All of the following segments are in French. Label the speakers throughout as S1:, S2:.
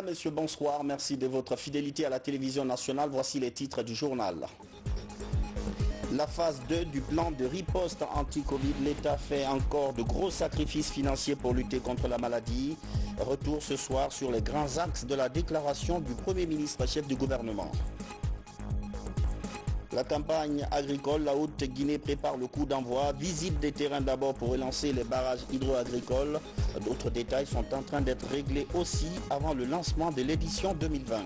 S1: Messieurs, bonsoir. Merci de votre fidélité à la télévision nationale. Voici les titres du journal. La phase 2 du plan de riposte anti-Covid, l'État fait encore de gros sacrifices financiers pour lutter contre la maladie. Retour ce soir sur les grands axes de la déclaration du Premier ministre chef du gouvernement. La campagne agricole, la Haute-Guinée prépare le coup d'envoi. Visite des terrains d'abord pour relancer les barrages hydro-agricoles. D'autres détails sont en train d'être réglés aussi avant le lancement de l'édition 2020.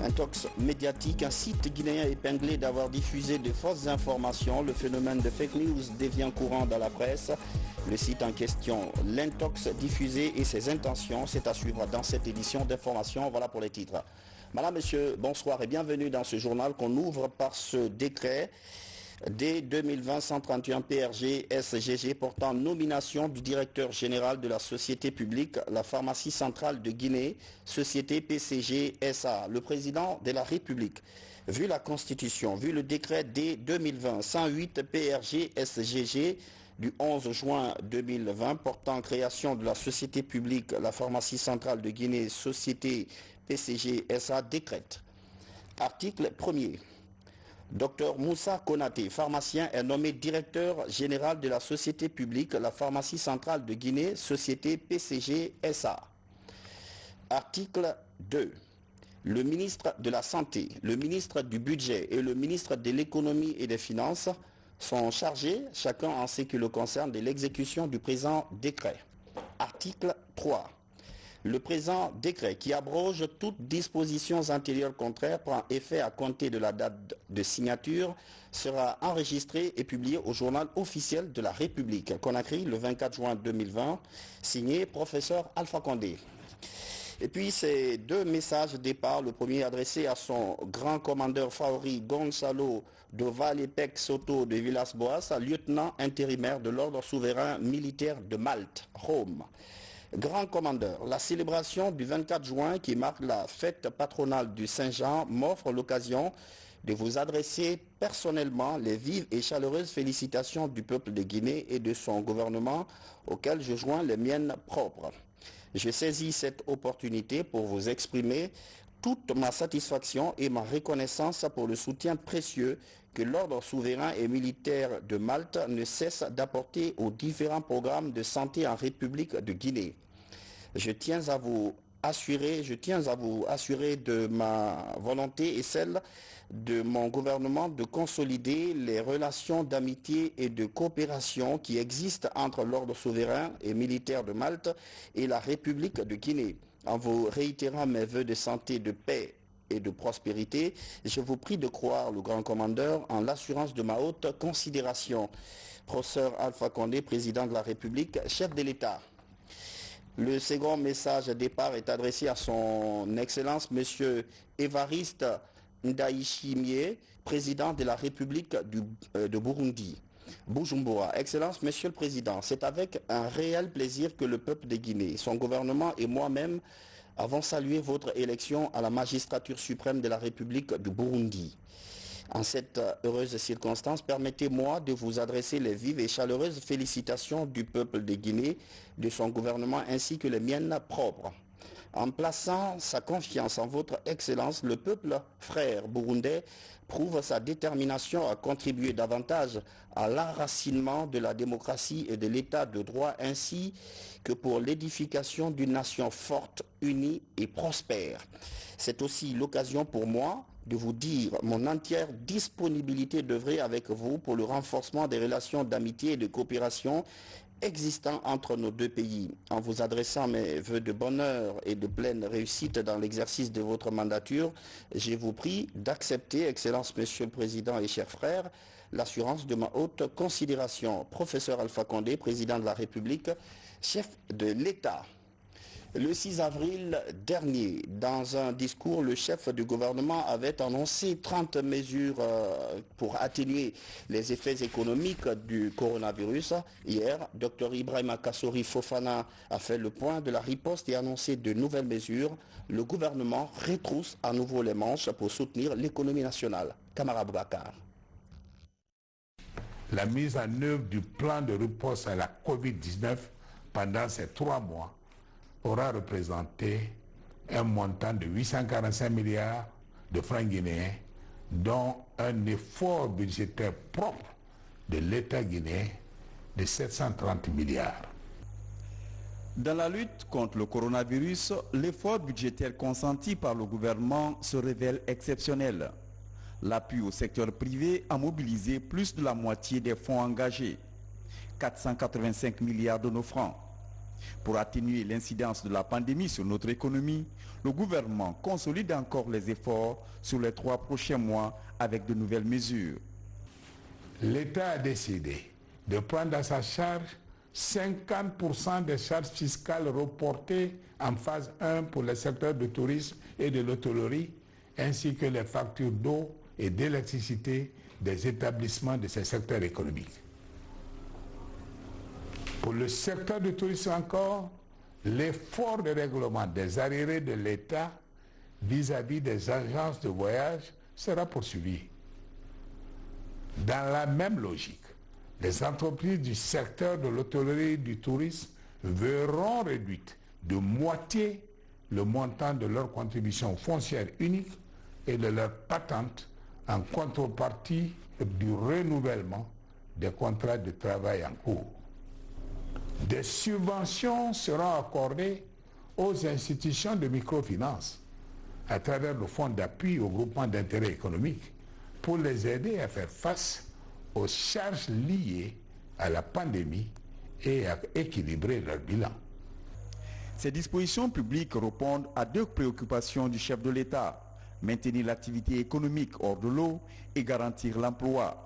S1: Un tox médiatique, un site guinéen épinglé d'avoir diffusé de fausses informations. Le phénomène de fake news devient courant dans la presse. Le site en question, l'intox diffusé et ses intentions, c'est à suivre dans cette édition d'information. Voilà pour les titres. Madame, Monsieur, bonsoir et bienvenue dans ce journal qu'on ouvre par ce décret dès 2020-131 PRG SGG portant nomination du directeur général de la société publique, la pharmacie centrale de Guinée, société PCG SA, le président de la République. Vu la Constitution, vu le décret dès 2020-108 PRG SGG du 11 juin 2020 portant création de la société publique, la pharmacie centrale de Guinée, société PCG SA décrète. Article 1er. Dr Moussa Konaté, pharmacien, est nommé directeur général de la société publique, la pharmacie centrale de Guinée, société PCG SA. Article 2. Le ministre de la Santé, le ministre du Budget et le ministre de l'Économie et des Finances sont chargés, chacun en ce qui le concerne, de l'exécution du présent décret. Article 3. Le présent décret qui abroge toutes dispositions antérieures contraires prend effet à compter de la date de signature, sera enregistré et publié au journal officiel de la République. Conakry, le 24 juin 2020, signé professeur Alpha Condé. Et puis ces deux messages de départ, le premier adressé à son grand commandeur favori Gonçalo de Valepec Soto de Villas-Boas, lieutenant intérimaire de l'ordre souverain militaire de Malte, Rome. Grand commandeur, la célébration du 24 juin qui marque la fête patronale du Saint-Jean m'offre l'occasion de vous adresser personnellement les vives et chaleureuses félicitations du peuple de Guinée et de son gouvernement auquel je joins les miennes propres. Je saisis cette opportunité pour vous exprimer toute ma satisfaction et ma reconnaissance pour le soutien précieux que l'ordre souverain et militaire de Malte ne cesse d'apporter aux différents programmes de santé en République de Guinée. Je tiens à vous assurer de ma volonté et celle de mon gouvernement de consolider les relations d'amitié et de coopération qui existent entre l'ordre souverain et militaire de Malte et la République de Guinée. En vous réitérant mes vœux de santé, de paix et de prospérité, je vous prie de croire, le grand commandeur, en l'assurance de ma haute considération. Professeur Alpha Condé, président de la République, chef de l'État. Le second message de départ est adressé à son Excellence, Monsieur Évariste Ndayishimiye, président de la République de Burundi. Bujumbura. Excellence, Monsieur le Président, c'est avec un réel plaisir que le peuple de Guinée, son gouvernement et moi-même avons salué votre élection à la magistrature suprême de la République du Burundi. En cette heureuse circonstance, permettez-moi de vous adresser les vives et chaleureuses félicitations du peuple de Guinée, de son gouvernement ainsi que les miennes propres. En plaçant sa confiance en votre Excellence, le peuple frère burundais prouve sa détermination à contribuer davantage à l'enracinement de la démocratie et de l'état de droit ainsi que pour l'édification d'une nation forte, unie et prospère. C'est aussi l'occasion pour moi de vous dire mon entière disponibilité d'œuvrer avec vous pour le renforcement des relations d'amitié et de coopération existant entre nos deux pays. En vous adressant mes vœux de bonheur et de pleine réussite dans l'exercice de votre mandature, je vous prie d'accepter, Excellence Monsieur le Président et chers frères, l'assurance de ma haute considération. Professeur Alpha Condé, président de la République, chef de l'État. Le 6 avril dernier, dans un discours, le chef du gouvernement avait annoncé 30 mesures pour atténuer les effets économiques du coronavirus. Hier, Dr Ibrahima Kassori Fofana a fait le point de la riposte et annoncé de nouvelles mesures. Le gouvernement retrousse à nouveau les manches pour soutenir l'économie nationale. Kamara Boubacar.
S2: La mise en œuvre du plan de riposte à la Covid-19 pendant ces 3 mois aura représenté un montant de 845 milliards de francs guinéens, dont un effort budgétaire propre de l'État guinéen de 730 milliards.
S3: Dans la lutte contre le coronavirus, l'effort budgétaire consenti par le gouvernement se révèle exceptionnel. L'appui au secteur privé a mobilisé plus de la moitié des fonds engagés, 485 milliards de nos francs. Pour atténuer l'incidence de la pandémie sur notre économie, le gouvernement consolide encore les efforts sur les 3 prochains mois avec de nouvelles mesures.
S2: L'État a décidé de prendre à sa charge 50% des charges fiscales reportées en phase 1 pour le secteur du tourisme et de l'hôtellerie, ainsi que les factures d'eau et d'électricité des établissements de ces secteurs économiques. Pour le secteur du tourisme encore, l'effort de règlement des arriérés de l'État vis-à-vis des agences de voyage sera poursuivi. Dans la même logique, les entreprises du secteur de l'hôtellerie et du tourisme verront réduite de moitié le montant de leur contribution foncière unique et de leur patente en contrepartie du renouvellement des contrats de travail en cours. Des subventions seront accordées aux institutions de microfinance à travers le fonds d'appui au groupement d'intérêt économique pour les aider à faire face aux charges liées à la pandémie et à équilibrer leur bilan.
S3: Ces dispositions publiques répondent à 2 préoccupations du chef de l'État: maintenir l'activité économique hors de l'eau et garantir l'emploi.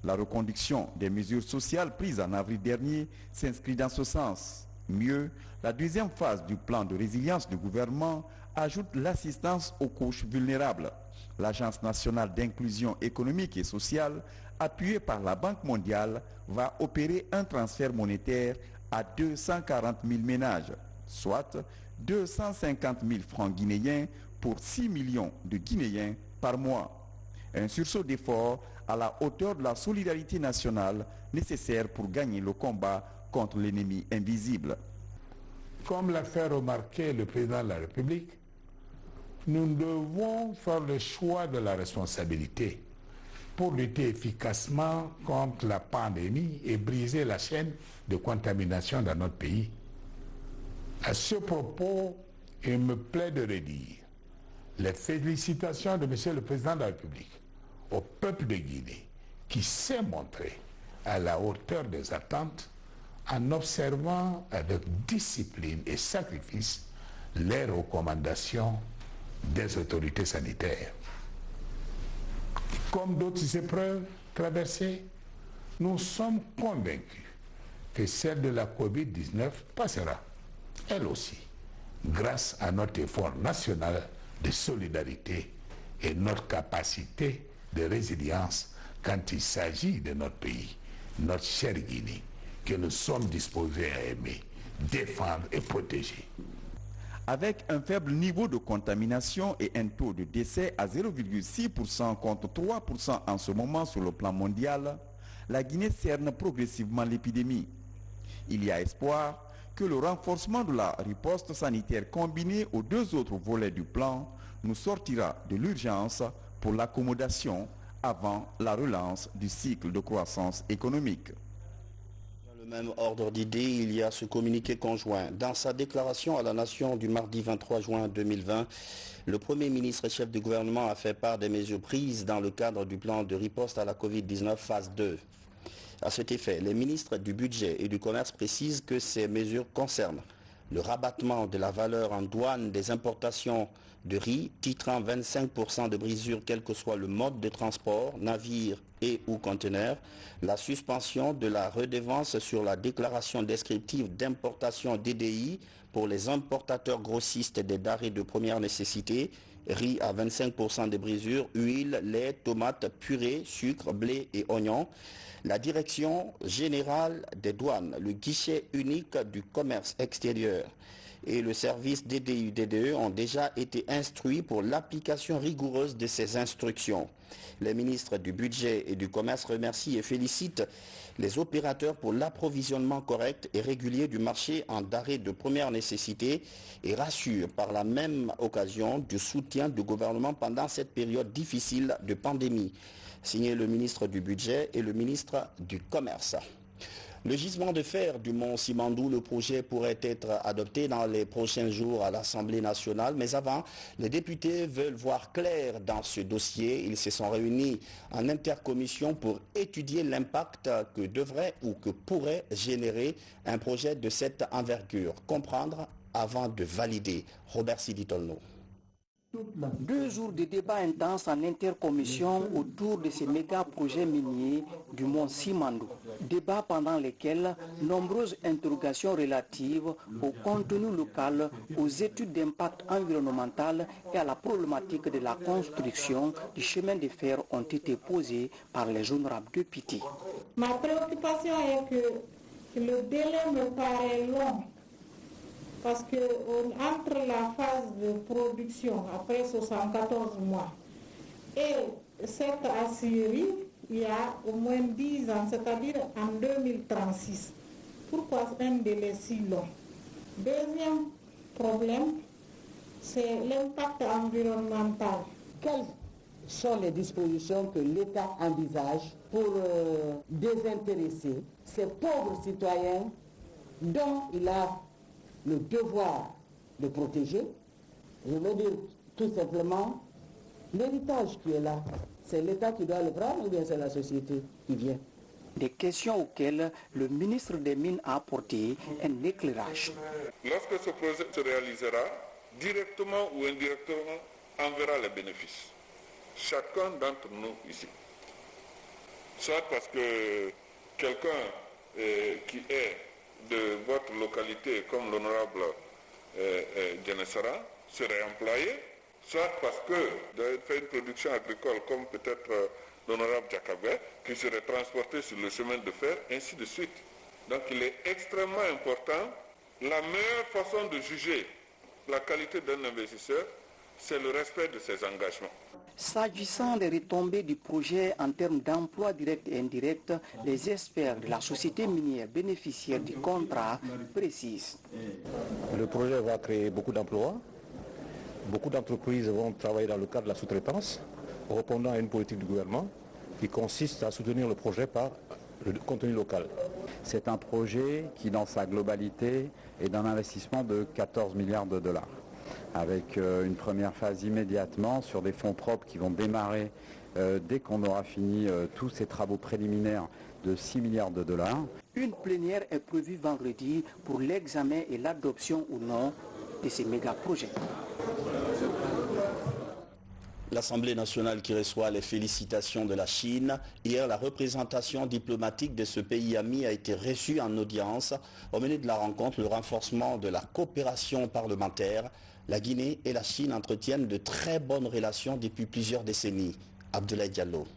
S3: La reconduction des mesures sociales prises en avril dernier s'inscrit dans ce sens. Mieux, la deuxième phase du plan de résilience du gouvernement ajoute l'assistance aux couches vulnérables. L'Agence nationale d'inclusion économique et sociale, appuyée par la Banque mondiale, va opérer un transfert monétaire à 240 000 ménages, soit 250 000 francs guinéens pour 6 millions de Guinéens par mois. Un sursaut d'effort à la hauteur de la solidarité nationale nécessaire pour gagner le combat contre l'ennemi invisible.
S2: Comme l'a fait remarquer le président de la République, nous devons faire le choix de la responsabilité pour lutter efficacement contre la pandémie et briser la chaîne de contamination dans notre pays. À ce propos, il me plaît de redire les félicitations de M. le Président de la République au peuple de Guinée qui s'est montré à la hauteur des attentes en observant avec discipline et sacrifice les recommandations des autorités sanitaires. Comme d'autres épreuves traversées, nous sommes convaincus que celle de la Covid-19 passera, elle aussi, grâce à notre effort national de solidarité et notre capacité de résilience quand il s'agit de notre pays, notre chère Guinée, que nous sommes disposés à aimer, défendre et protéger.
S3: Avec un faible niveau de contamination et un taux de décès à 0,6% contre 3% en ce moment sur le plan mondial, la Guinée cerne progressivement l'épidémie. Il y a espoir que le renforcement de la riposte sanitaire combiné aux 2 autres volets du plan nous sortira de l'urgence pour l'accommodation avant la relance du cycle de croissance économique.
S1: Dans le même ordre d'idées, il y a ce communiqué conjoint. Dans sa déclaration à la nation du mardi 23 juin 2020, le Premier ministre et chef du gouvernement a fait part des mesures prises dans le cadre du plan de riposte à la Covid-19 phase 2. À cet effet, les ministres du Budget et du Commerce précisent que ces mesures concernent le rabattement de la valeur en douane des importations de riz, titrant 25% de brisure quel que soit le mode de transport, navire et ou conteneur, la suspension de la redevance sur la déclaration descriptive d'importation DDI pour les importateurs grossistes des denrées de première nécessité, riz à 25% de brisure, huile, lait, tomates, purée, sucre, blé et oignons. La Direction générale des douanes, le guichet unique du commerce extérieur et le service DDU-DDE ont déjà été instruits pour l'application rigoureuse de ces instructions. Les ministres du Budget et du Commerce remercient et félicitent les opérateurs pour l'approvisionnement correct et régulier du marché en denrées de première nécessité et rassurent par la même occasion du soutien du gouvernement pendant cette période difficile de pandémie. Signé le ministre du Budget et le ministre du Commerce. Le gisement de fer du Mont Simandou, le projet pourrait être adopté dans les prochains jours à l'Assemblée nationale. Mais avant, les députés veulent voir clair dans ce dossier. Ils se sont réunis en intercommission pour étudier l'impact que devrait ou que pourrait générer un projet de cette envergure. Comprendre avant de valider. Robert Siditolno.
S4: 2 jours de débats intenses en intercommission autour de ces méga projets miniers du Mont Simandou. Débats pendant lesquels nombreuses interrogations relatives au contenu local, aux études d'impact environnemental et à la problématique de la construction du chemin de fer ont été posées par les honorables députés.
S5: Ma préoccupation est que le délai me paraît long. Parce que entre la phase de production, après 74 mois, et cette aciérie, il y a au moins 10 ans, c'est-à-dire en 2036. Pourquoi un délai si long? Deuxième problème, c'est l'impact environnemental.
S6: Quelles sont les dispositions que l'État envisage pour désintéresser ces pauvres citoyens dont il a le devoir de protéger? Je veux dire tout simplement, l'héritage qui est là, c'est l'État qui doit le prendre ou bien c'est la société qui vient?
S4: Des questions auxquelles le ministre des Mines a apporté un éclairage.
S7: Lorsque ce projet se réalisera, directement ou indirectement, on verra les bénéfices. Chacun d'entre nous ici. Soit parce que quelqu'un qui est de votre localité, comme l'honorable Djenessara, serait employé, soit parce que vous avez fait une production agricole, comme peut-être l'honorable Djakabé, qui serait transporté sur le chemin de fer, ainsi de suite. Donc il est extrêmement important. La meilleure façon de juger la qualité d'un investisseur, c'est le respect de ses engagements.
S4: S'agissant des retombées du projet en termes d'emplois directs et indirects, les experts de la société minière bénéficiaire du contrat précisent.
S8: Le projet va créer beaucoup d'emplois. Beaucoup d'entreprises vont travailler dans le cadre de la sous-traitance, répondant à une politique du gouvernement qui consiste à soutenir le projet par le contenu local.
S9: C'est un projet qui, dans sa globalité, est d'un investissement de 14 milliards de dollars. Avec une première phase immédiatement sur des fonds propres qui vont démarrer dès qu'on aura fini tous ces travaux préliminaires de 6 milliards de dollars.
S4: Une plénière est prévue vendredi pour l'examen et l'adoption ou non de ces méga-projets.
S1: L'Assemblée nationale qui reçoit les félicitations de la Chine. Hier, la représentation diplomatique de ce pays ami a été reçue en audience. Au menu de la rencontre, le renforcement de la coopération parlementaire. La Guinée et la Chine entretiennent de très bonnes relations depuis plusieurs décennies. Abdoulaye Diallo.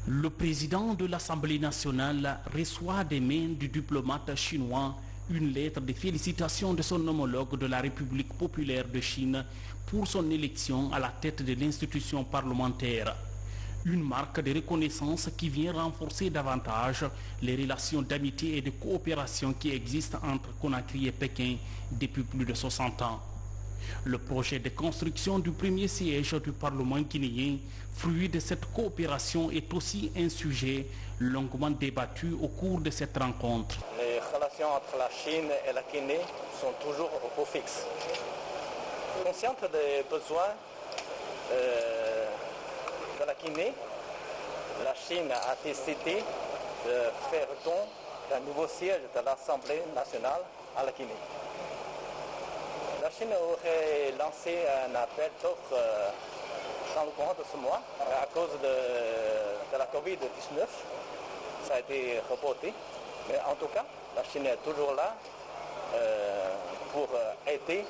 S10: Le président de l'Assemblée nationale reçoit des mains du diplomate chinois une lettre de félicitations de son homologue de la République populaire de Chine pour son élection à la tête de l'institution parlementaire. Une marque de reconnaissance qui vient renforcer davantage les relations d'amitié et de coopération qui existent entre Conakry et Pékin depuis plus de 60 ans. Le projet de construction du premier siège du Parlement guinéen, fruit de cette coopération, est aussi un sujet longuement débattu au cours de cette rencontre.
S11: Les relations entre la Chine et la Guinée sont toujours au beau fixe. Consciente des besoins de la Guinée, la Chine a décidé de faire don d'un nouveau siège de l'Assemblée nationale à la Guinée. La Chine aurait lancé un appel d'offres dans le courant de ce mois à cause de la Covid-19. Ça a été reporté, mais en tout cas, la Chine est toujours là pour aider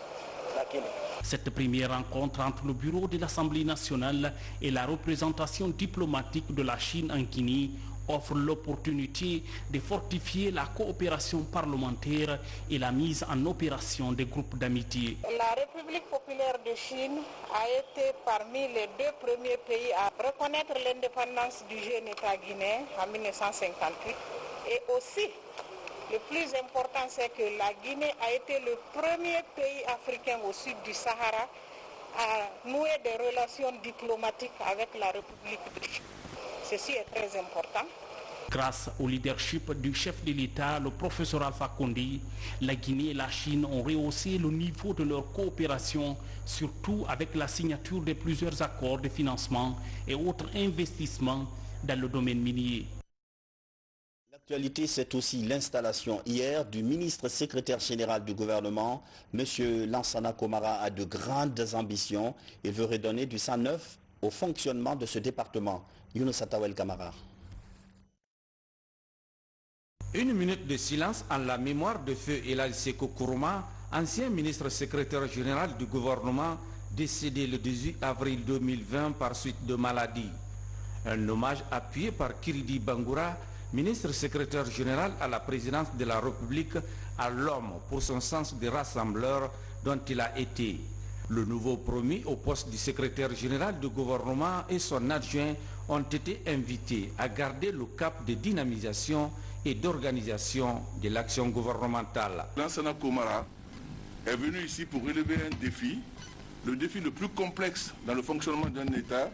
S11: la Guinée.
S10: Cette première rencontre entre le bureau de l'Assemblée nationale et la représentation diplomatique de la Chine en Guinée offre l'opportunité de fortifier la coopération parlementaire et la mise en opération des groupes d'amitié.
S5: La République populaire de Chine a été parmi les 2 premiers pays à reconnaître l'indépendance du jeune État guinéen en 1958. Et aussi, le plus important, c'est que la Guinée a été le premier pays africain au sud du Sahara à nouer des relations diplomatiques avec la République de Chine. Ceci est très important.
S10: Grâce au leadership du chef de l'État, le professeur Alpha Condé, la Guinée et la Chine ont rehaussé le niveau de leur coopération, surtout avec la signature de plusieurs accords de financement et autres investissements dans le domaine minier.
S1: L'actualité, c'est aussi l'installation hier du ministre secrétaire général du gouvernement. M. Lansana Komara a de grandes ambitions et veut redonner du sang neuf au fonctionnement de ce département. Younous Atawel Kamara.
S12: Une minute de silence en la mémoire de feu Elal Seko Kourouma, ancien ministre secrétaire général du gouvernement, décédé le 18 avril 2020 par suite de maladie. Un hommage appuyé par Kiridi Bangoura, ministre secrétaire général à la présidence de la République, à l'homme pour son sens de rassembleur dont il a été. Le nouveau promu au poste du secrétaire général du gouvernement et son adjoint ont été invités à garder le cap de dynamisation et d'organisation de l'action gouvernementale.
S7: Lansana Komara est venu ici pour relever un défi. Le défi le plus complexe dans le fonctionnement d'un État,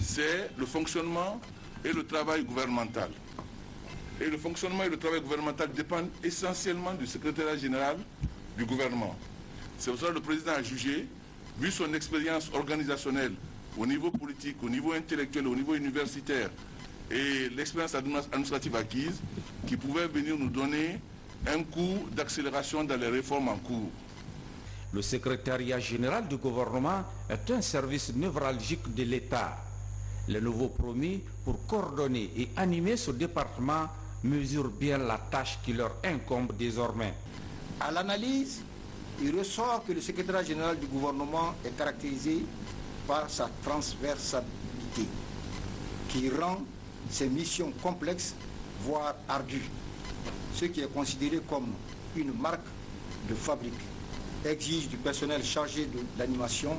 S7: c'est le fonctionnement et le travail gouvernemental. Et le fonctionnement et le travail gouvernemental dépendent essentiellement du secrétariat général du gouvernement. C'est pour ça que le président a jugé, vu son expérience organisationnelle au niveau politique, au niveau intellectuel, au niveau universitaire et l'expérience administrative acquise, qui pouvait venir nous donner un coup d'accélération dans les réformes en cours.
S12: Le secrétariat général du gouvernement est un service névralgique de l'État. Le nouveau promis pour coordonner et animer ce département mesure bien la tâche qui leur incombe désormais.
S13: À l'analyse, il ressort que le secrétariat général du gouvernement est caractérisé par sa transversalité, qui rend ses missions complexes, voire ardues, ce qui est considéré comme une marque de fabrique, exige du personnel chargé de l'animation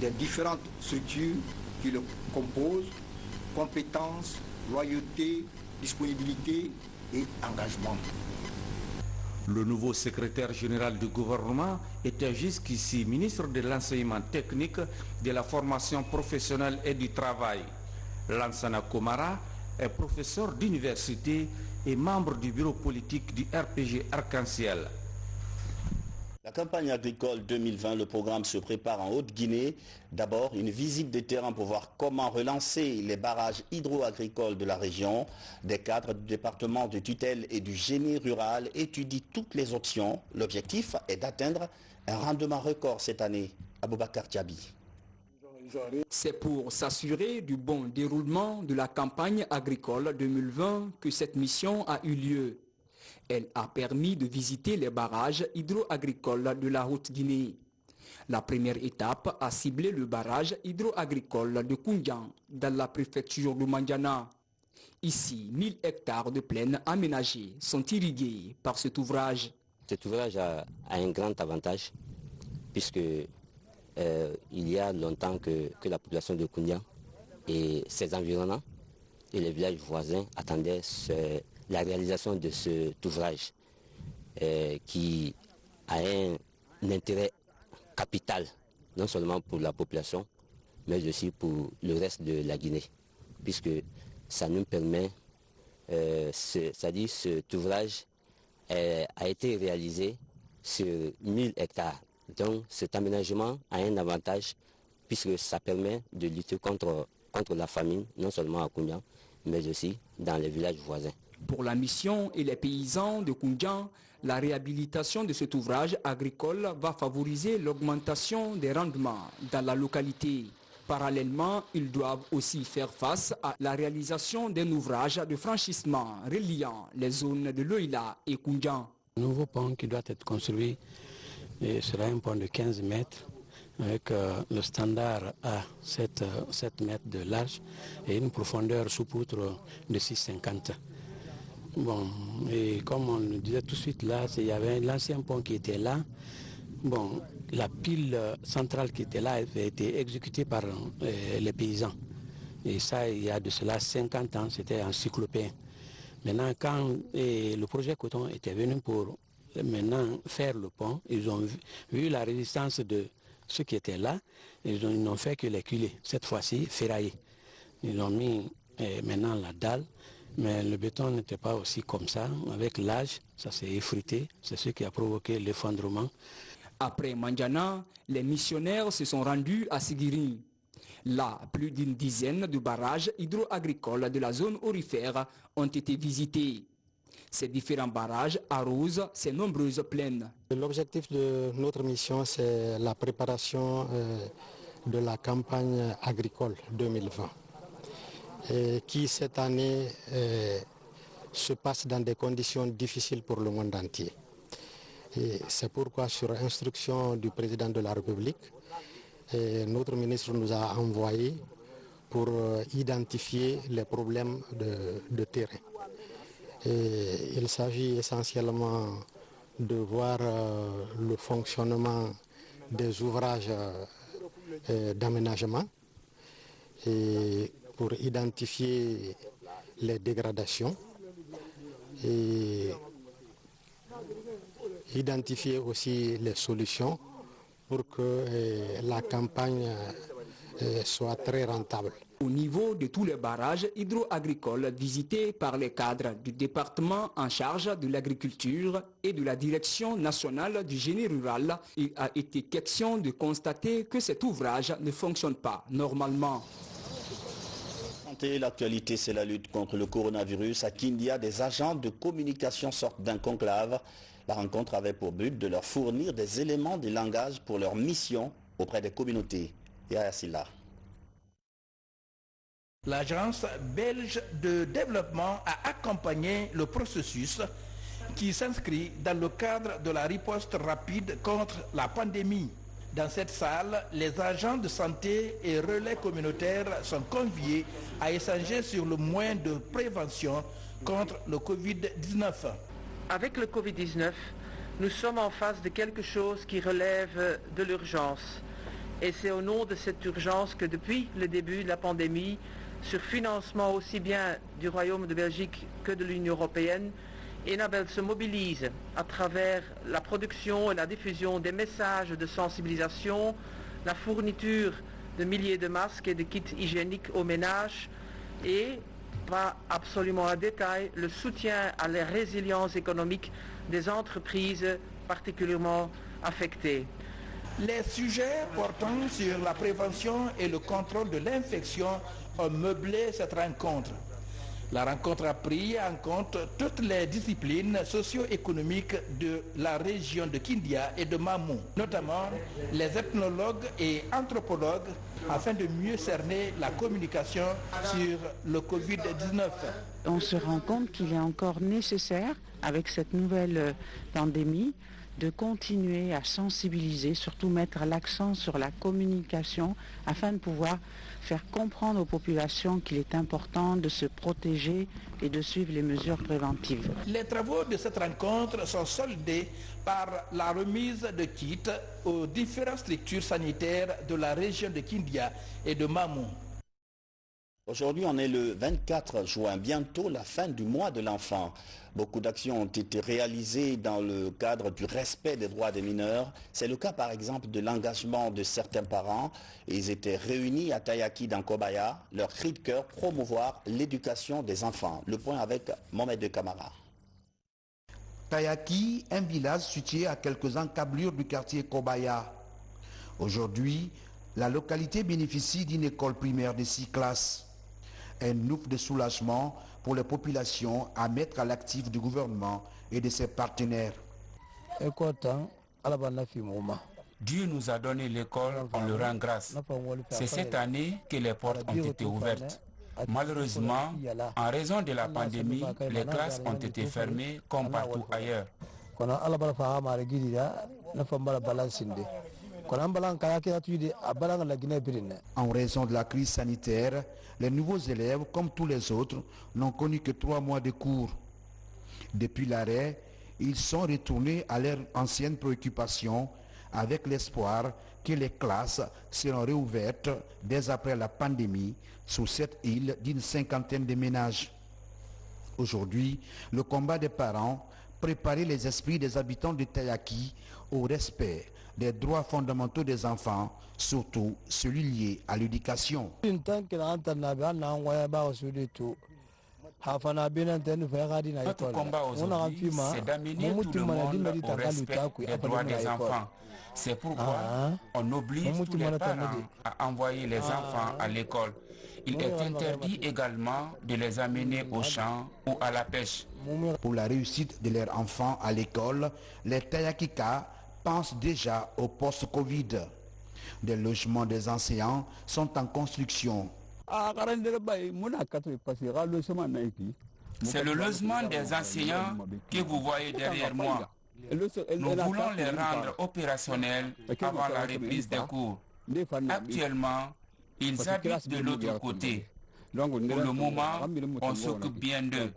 S13: des différentes structures qui le composent, compétences, loyauté, disponibilité et engagement.
S12: Le nouveau secrétaire général du gouvernement était jusqu'ici ministre de l'enseignement technique, de la formation professionnelle et du travail. Lansana Komara est professeur d'université et membre du bureau politique du RPG Arc-en-Ciel.
S1: La campagne agricole 2020, le programme se prépare en Haute-Guinée. D'abord, une visite de terrain pour voir comment relancer les barrages hydro-agricoles de la région. Des cadres du département de tutelle et du génie rural étudient toutes les options. L'objectif est d'atteindre un rendement record cette année. Aboubakar Tiabi.
S4: C'est pour s'assurer du bon déroulement de la campagne agricole 2020 que cette mission a eu lieu. Elle a permis de visiter les barrages hydro-agricoles de la Haute-Guinée. La première étape a ciblé le barrage hydro-agricole de Koundian dans la préfecture de Mandiana. Ici, 1000 hectares de plaines aménagées sont irrigués par cet ouvrage.
S14: Cet ouvrage a un grand avantage puisque il y a longtemps que la population de Koundian et ses environnants et les villages voisins attendaient la réalisation de cet ouvrage qui a un intérêt capital, non seulement pour la population, mais aussi pour le reste de la Guinée, puisque ça nous permet, c'est-à-dire cet ouvrage a été réalisé sur 1000 hectares. Donc cet aménagement a un avantage puisque ça permet de lutter contre la famine, non seulement à Koundian, mais aussi dans les villages voisins.
S4: Pour la mission et les paysans de Koundian, la réhabilitation de cet ouvrage agricole va favoriser l'augmentation des rendements dans la localité. Parallèlement, ils doivent aussi faire face à la réalisation d'un ouvrage de franchissement reliant les zones de Loïla et Koundian.
S15: Le nouveau pont qui doit être construit sera un pont de 15 mètres avec le standard à 7 mètres de large et une profondeur sous poutre de 6,50. Bon, et comme on le disait tout de suite là, il y avait l'ancien pont qui était là. Bon, la pile centrale qui était là avait été exécutée par les paysans. Et ça, il y a de cela 50 ans, c'était encyclopédien. Maintenant, quand le projet Coton était venu pour maintenant faire le pont, ils ont vu la résistance de ceux qui étaient là, ils n'ont fait que les culés, cette fois-ci ferraillés. Ils ont mis maintenant la dalle, mais le béton n'était pas aussi comme ça. Avec l'âge, ça s'est effrité, c'est ce qui a provoqué l'effondrement.
S16: Après Mandiana, les missionnaires se sont rendus à Siguiri. Là, plus d'une dizaine de barrages hydro-agricoles de la zone aurifère ont été visités. Ces différents barrages arrosent ces nombreuses plaines.
S17: L'objectif de notre mission, c'est la préparation de la campagne agricole 2020, qui cette année se passe dans des conditions difficiles pour le monde entier. C'est pourquoi, sur instruction du président de la République, notre ministre nous a envoyé pour identifier les problèmes de terrain. Il s'agit essentiellement de voir le fonctionnement des ouvrages d'aménagement et pour identifier les dégradations et identifier aussi les solutions pour que la campagne soit très rentable.
S16: Au niveau de tous les barrages hydro-agricoles visités par les cadres du département en charge de l'agriculture et de la direction nationale du génie rural, il a été question de constater que cet ouvrage ne fonctionne pas normalement.
S1: L'actualité, c'est la lutte contre le coronavirus. À Kindia, des agents de communication sortent d'un conclave. La rencontre avait pour but de leur fournir des éléments de langage pour leur mission auprès des communautés. Yaya Silla.
S18: L'agence belge de développement a accompagné le processus qui s'inscrit dans le cadre de la riposte rapide contre la pandémie. Dans cette salle, les agents de santé et relais communautaires sont conviés à échanger sur le moyen de prévention contre le Covid-19.
S19: Avec le Covid-19, nous sommes en face de quelque chose qui relève de l'urgence. Et c'est au nom de cette urgence que depuis le début de la pandémie, sur financement aussi bien du Royaume de Belgique que de l'Union européenne, Enabel se mobilise à travers la production et la diffusion des messages de sensibilisation, la fourniture de milliers de masques et de kits hygiéniques aux ménages et, pas absolument en détail, le soutien à la résilience économique des entreprises particulièrement affectées.
S18: Les sujets portant sur la prévention et le contrôle de l'infection ont meublé cette rencontre. La rencontre a pris en compte toutes les disciplines socio-économiques de la région de Kindia et de Mamou, notamment les ethnologues et anthropologues, afin de mieux cerner la communication sur le Covid-19.
S20: On se rend compte qu'il est encore nécessaire, avec cette nouvelle pandémie, de continuer à sensibiliser, surtout mettre l'accent sur la communication afin de pouvoir faire comprendre aux populations qu'il est important de se protéger et de suivre les mesures préventives.
S18: Les travaux de cette rencontre sont soldés par la remise de kits aux différentes structures sanitaires de la région de Kindia et de Mamou.
S1: Aujourd'hui, on est le 24 juin, bientôt la fin du mois de l'enfant. Beaucoup d'actions ont été réalisées dans le cadre du respect des droits des mineurs. C'est le cas par exemple de l'engagement de certains parents. Ils étaient réunis à Tayaki dans Kobaya. Leur cri de cœur, promouvoir l'éducation des enfants. Le point avec Mohamed de Camara.
S21: Tayaki, un village situé à quelques encablures du quartier Kobaya. Aujourd'hui, la localité bénéficie d'une école primaire de 6 classes. Un ouf de soulagement pour les populations à mettre à l'actif du gouvernement et de ses partenaires.
S22: Dieu nous a donné l'école, on le rend grâce. C'est cette année que les portes ont été ouvertes. Malheureusement, en raison de la pandémie, les classes ont été fermées comme partout ailleurs.
S21: En raison de la crise sanitaire, les nouveaux élèves, comme tous les autres, n'ont connu que 3 mois de cours. Depuis l'arrêt, ils sont retournés à leurs anciennes préoccupations avec l'espoir que les classes seront réouvertes dès après la pandémie sur cette île d'une 50aine de ménages. Aujourd'hui, le combat des parents, préparer les esprits des habitants de Tayaki au respect des droits fondamentaux des enfants, surtout celui lié à l'éducation.
S22: Notre combat aujourd'hui, c'est d'amener tout le monde au respect des droits des enfants. C'est pourquoi on oblige tous les parents à envoyer les enfants à l'école. Il est interdit également de les amener au champ ou à la pêche.
S21: Pour la réussite de leurs enfants à l'école, les Tayakika pensent déjà au post-Covid. Des logements des enseignants sont en construction.
S22: C'est le logement des enseignants que vous voyez derrière moi. Nous voulons les rendre opérationnels avant la reprise des cours. Actuellement, ils habitent de l'autre côté. Pour le moment, on s'occupe bien d'eux.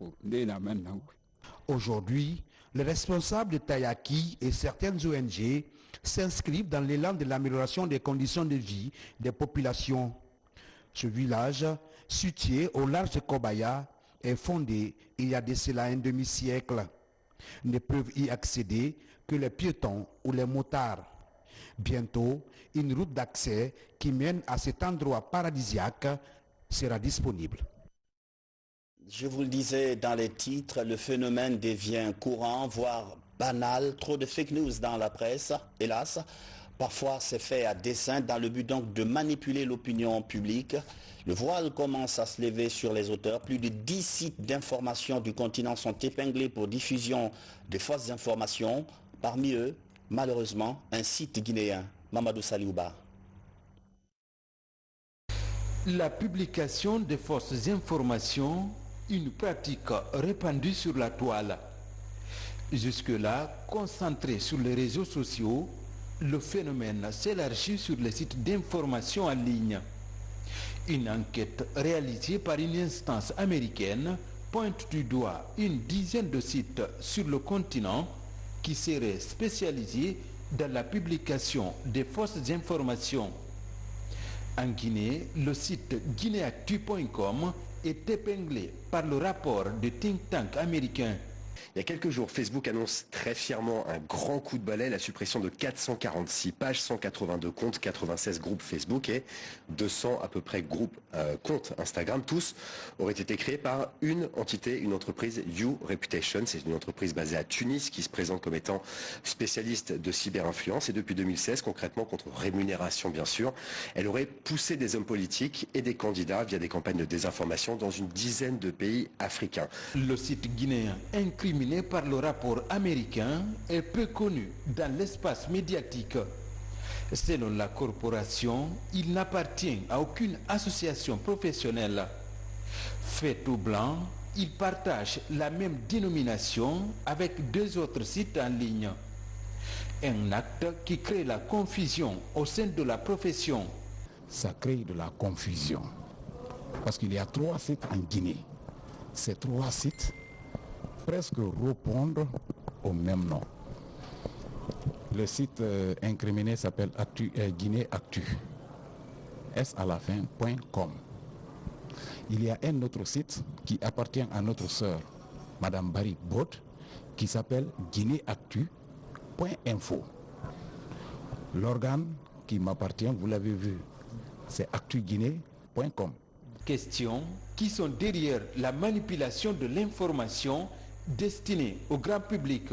S21: Aujourd'hui, les responsables de Tayaki et certaines ONG s'inscrivent dans l'élan de l'amélioration des conditions de vie des populations. Ce village, situé au large de Kobaya, est fondé il y a de cela un demi-siècle. Ne peuvent y accéder que les piétons ou les motards. Bientôt, une route d'accès qui mène à cet endroit paradisiaque sera disponible.
S1: Je vous le disais dans les titres, le phénomène devient courant, voire banal. Trop de fake news dans la presse, hélas. Parfois, c'est fait à dessein dans le but donc de manipuler l'opinion publique. Le voile commence à se lever sur les auteurs. Plus de 10 sites d'information du continent sont épinglés pour diffusion de fausses informations. Parmi eux, malheureusement, un site guinéen, Mamadou Saliouba.
S2: La publication de fausses informations, une pratique répandue sur la toile. Jusque-là, concentré sur les réseaux sociaux, le phénomène s'élargit sur les sites d'information en ligne. Une enquête réalisée par une instance américaine pointe du doigt une dizaine de sites sur le continent qui seraient spécialisés dans la publication de fausses informations. En Guinée, le site guineactu.com est épinglé par le rapport de think tank américain.
S3: Il y a quelques jours, Facebook annonce très fièrement un grand coup de balai, la suppression de 446 pages, 182 comptes, 96 groupes Facebook et 200 à peu près groupes comptes Instagram. Tous auraient été créés par une entité, une entreprise, You Reputation. C'est une entreprise basée à Tunis qui se présente comme étant spécialiste de cyberinfluence. Et depuis 2016, concrètement, contre rémunération bien sûr, elle aurait poussé des hommes politiques et des candidats via des campagnes de désinformation dans une dizaine de pays africains.
S2: Le site guinéen incriminé par le rapport américain est peu connu dans l'espace médiatique. Selon la corporation, il n'appartient à aucune association professionnelle. Fait tout blanc, il partage la même dénomination avec 2 autres sites en ligne. Un acte qui crée la confusion au sein de la profession.
S23: Ça crée de la confusion parce qu'il y a 3 sites en Guinée. Ces 3 sites presque répondre au même nom. Le site incriminé s'appelle Guinée Actu. S à la fin, .com. Il y a un autre site qui appartient à notre sœur, Madame Barry Bot, qui s'appelle guinéactu.info. L'organe qui m'appartient, vous l'avez vu, c'est actuguinée.com.
S2: Questions qui sont derrière la manipulation de l'information destinée au grand public.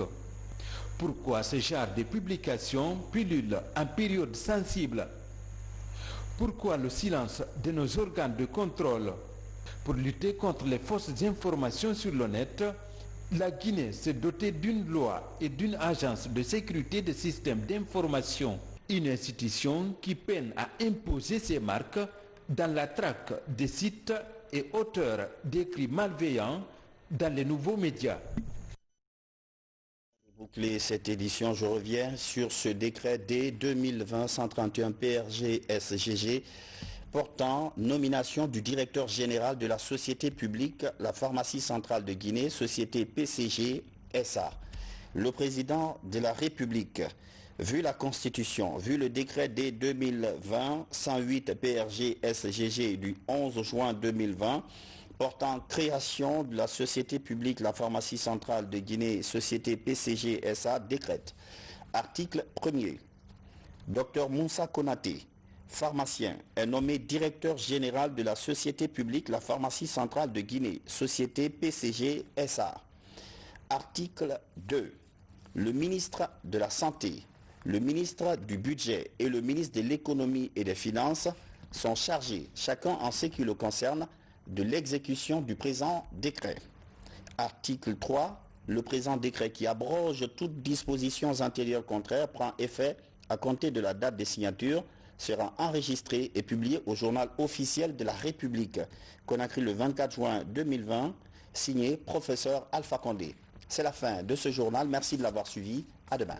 S2: Pourquoi ce genre de publication pullule en période sensible? Pourquoi le silence de nos organes de contrôle? Pour lutter contre les fausses informations sur le net, la Guinée s'est dotée d'une loi et d'une agence de sécurité des systèmes d'information. Une institution qui peine à imposer ses marques dans la traque des sites et auteurs d'écrits malveillants dans les nouveaux médias.
S1: Boucler cette édition, je reviens sur ce décret D 2020-131 PRG-SGG portant nomination du directeur général de la société publique La Pharmacie Centrale de Guinée, société PCG SA. Le président de la République, vu la Constitution, vu le décret D 2020-108 PRG-SGG du 11 juin 2020, portant création de la société publique La Pharmacie Centrale de Guinée, société PCG SA, décrète. Article 1er. Dr Moussa Konaté, pharmacien, est nommé directeur général de la société publique La Pharmacie Centrale de Guinée, société PCG SA. Article 2. Le ministre de la Santé, le ministre du Budget et le ministre de l'Économie et des Finances sont chargés, chacun en ce qui le concerne, de l'exécution du présent décret. Article 3. Le présent décret qui abroge toutes dispositions antérieures contraires prend effet à compter de la date des signatures, sera enregistré et publié au journal officiel de la République. Conakry le 24 juin 2020, signé professeur Alpha Condé. C'est la fin de ce journal. Merci de l'avoir suivi. À demain.